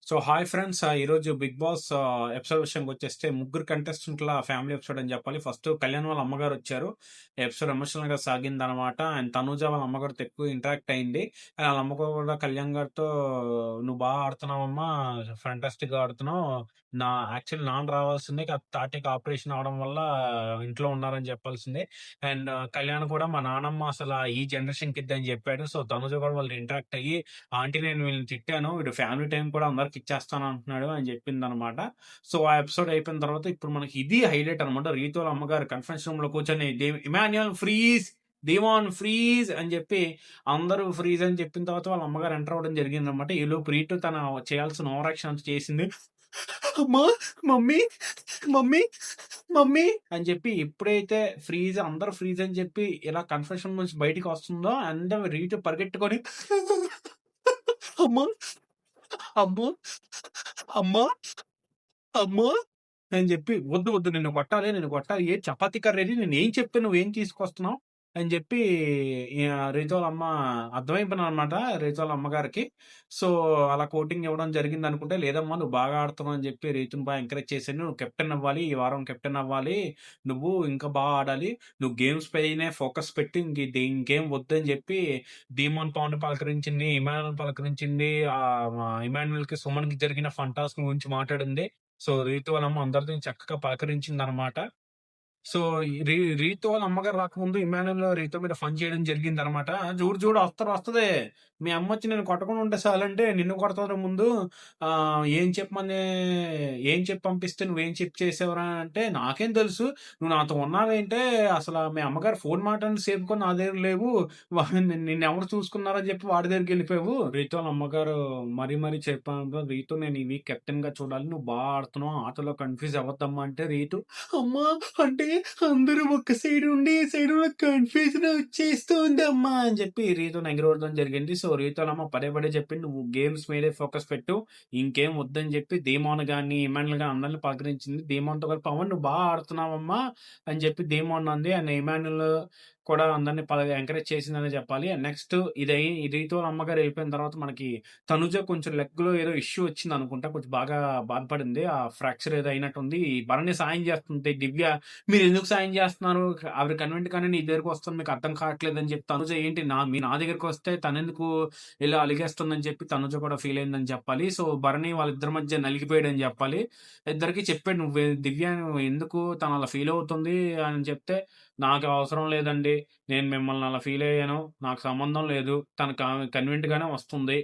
So hi friends. ఈరోజు 'big boss' episode విషయానికొచ్చేస్తే ముగ్గురు కంటెస్టెంట్‌ల family episode అని చెప్పాలి. ఫస్ట్ కళ్యాణ్ వాళ్ళ అమ్మగారొచ్చారు. ఎపిసోడ్ ఎమోషనల్‌గా సాగిందనమాట. అండ్ తనూజ వాళ్ళ అమ్మగారితో ఎక్కువ ఇంటరాక్ట్ అయింది. అండ్ ఆళ్ళ అమ్మ కూడా కళ్యాణ్ గారితో "నువ్వు బా ఆడుతున్నావమ్మా. ఫెంటాస్టిక్‌గా ఆడుతున్నావు. యాక్చువల్లీ నాన్న రావాల్సిందే. తాతయ్యకి ఆపరేషన్ అవ్వడం వల్ల ఇంట్లో ఉన్నారని చెప్పాల్సిందే. అండ్ కళ్యాణ్ కూడా మా నానమ్మ అసల ఈ జనరేషన్ కిడ్ అని చెప్పాడు." సో తనూజ కూడా వాళ్ళు ఇంటరాక్ట్ అయ్యి ఆంటీ నేను వీళ్ళని తిట్టాను. వీడు ఫ్యామిలీ టైమ్ కూడా అందరికి ఇచ్చేస్తాను అంటున్నాడు అని చెప్పిందనమాట. సో, ఆ ఎపిసోడ్ అయిపోయిన తర్వాత ఇప్పుడు మనకి ఇది హైలైట్ అనమాట. రీతు వాళ్ళ అమ్మగారు కాన్ఫరెన్స్ రూమ్‌లో కూర్చొని ఇమాన్యుయల్ ఫ్రీజ్! Demon freeze! అని చెప్పి అందరూ ఫ్రీజ్ అని చెప్పిన తర్వాత వాళ్ళ అమ్మగారు ఎంటర్ అవ్వడం జరిగిందనమాట. ఈలోపు రీతు తన చేయాల్సిన ఓవర్ యాక్షన్ అంతా చేసింది. అమ్మా! మమ్మీ! మమ్మీ! మమ్మీ! అని చెప్పి ఎప్పుడైతే అందరూ ఫ్రీజ్ అని చెప్పి ఇలా కన్ఫెషన్ రూమ్ నుంచి బయటికి వస్తుందో రీతు పరిగెట్టుకొని అమ్మా! అమ్మో! అమ్మా! అమ్మా! అని జెప్పి "వద్దు, వద్దు నిన్ను కొట్టాలి. ఏ చపాతీ కర్రేది నేనేం చెప్తే నువ్వేం తీసుకొస్తున్నావు" అని జెప్పి రీతు వాళ్ళ అమ్మ అర్థమైపోయిందనమాట రీతు వాళ్ళ అమ్మగారికి. సో, అలా కోటింగ్ ఇవ్వడం జరిగిందనుకుంటే, "లేదమ్మా నువ్వు బాగా ఆడుతున్నావు" అని జెప్పి రీతుని ఎంకరేజ్ చేశాను. "నువ్వు కెప్టెన్ అవ్వాలి. ఈ వారం కెప్టెన్ అవ్వాలి. నువ్వు ఇంకా ఆడాలి. నువ్వు గేమ్స్ పైనే ఫోకస్ పెట్టు. ఇంకేం వద్దని" జెప్పి డీమోన్ పవన్‌ని పలకరించింది. ఇమానుల్ పలకరించింది. ఇమాన్యుల్‌కి, సుమన్‌కి జరిగిన ఫన్ టాస్క్ గురించి మాట్లాడింది. సో, రీతు వాళ్ళమ్మ అందరిని చక్కగా పలకరించిందనమాట. సో, ఈ రీతు వాళ్ళ అమ్మగారు రాకముందు ఇమానుయల్ రీతు మీద ఫన్ చేయడం జరిగిందనమాట. "చూడు చూడు వస్తది. మీ అమ్మొచ్చి నిన్ను కొట్టకుండా ఉంటే చాలంటే నిన్ను కొడతదిరా ముందు. ఏం చెప్పి పంపిస్తే నువ్వేం చెప్పి చేసావురా" అంటే, "నాకేం తెలుసు. నువ్వు నాతో ఉన్నావేంటే మీ అమ్మగారు ఫోన్ మాట్లాడినంత సేపు కూడా నా దగ్గర లేవు. నిన్నెవరు చూసుకున్నారని చెప్పి వాడి దగ్గరికెళ్ళిపోయావు." రీతు వాళ్ళ అమ్మగారు మరీ చెప్పారు. "రీతు నేను ఈ వీక్ కెప్టెన్‌గా చూడాలి. నువ్వు ఆడుతున్నావు. ఆటలో కన్‌ఫ్యూజ్ అవ్వద్దమ్మా" అంటే రీతు అమ్మా! అంటే అందరూ ఒక సైడ్ ఉండి, ఈ సైడ్ నాకు కన్‌ఫ్యూజన్ వచ్చేస్తుందమ్మా! అని చెప్పి రీతూని ఎగరగొట్టడం జరిగింది. సో, రీతోలమ్మ పదే చెప్పింది, "నువ్వు గేమ్స్ మీదే ఫోకస్ పెట్టు. ఇంకేం వద్దని" చెప్పి ధీమోన్ గాని, ఇమాన్యుల్ గాని అందరిని పలకరించింది. ధీమోన్‌తో కలిపి "పవన్ నువ్వు ఆడుతున్నావమ్మా" అని చెప్పి ధీమోన్ అంది. అండ్ ఇమాన్యుల్ కూడా అందరిని ఎంకరేజ్ చేసిందనే చెప్పాలి. అండ్ నెక్స్ట్ ఈ రీతు వాళ్ళ అమ్మగారు ఎళ్ళిపోయిన తర్వాత మనకి తనుజ కొంచెం లెగ్‌లో ఏదో ఇష్యూ వచ్చిందనుకుంటా. కొంచెం బాగా బాధపడింది. ఆ ఫ్రాక్చర్ ఏదో అయినట్టుంది. భరణి సాయం చేస్తుంటే దివ్య "మీరెందుకు సాయం చేస్తున్నారు? ఆవిడ కన్వెంట్‌గానే నీ దగ్గరికొస్తుంది. మీకు అర్థం కావట్లేదని" చెప్పి తనుజ ఏంటి నా దగ్గరికొస్తే తనెందుకు ఇలా అలిగేస్తుందని చెప్పి తనుజ కూడా ఫీల్ అయిందని చెప్పాలి. సో, భరణి వాళ్ళిద్దరి మధ్య నలిగిపోయాడని చెప్పాలి. ఇద్దరికీ చెప్పాడు, దివ్య నువ్వు ఎందుకు తను అలా ఫీల్ అవుతుంది" అని చెప్తే, "నాకు అవసరం లేదండి. నేను మిమ్మల్ని అలా ఫీల్ అయ్యాను. నాకు సంబంధం లేదు. తను కన్వీనియంట్‌గానే వస్తుంది."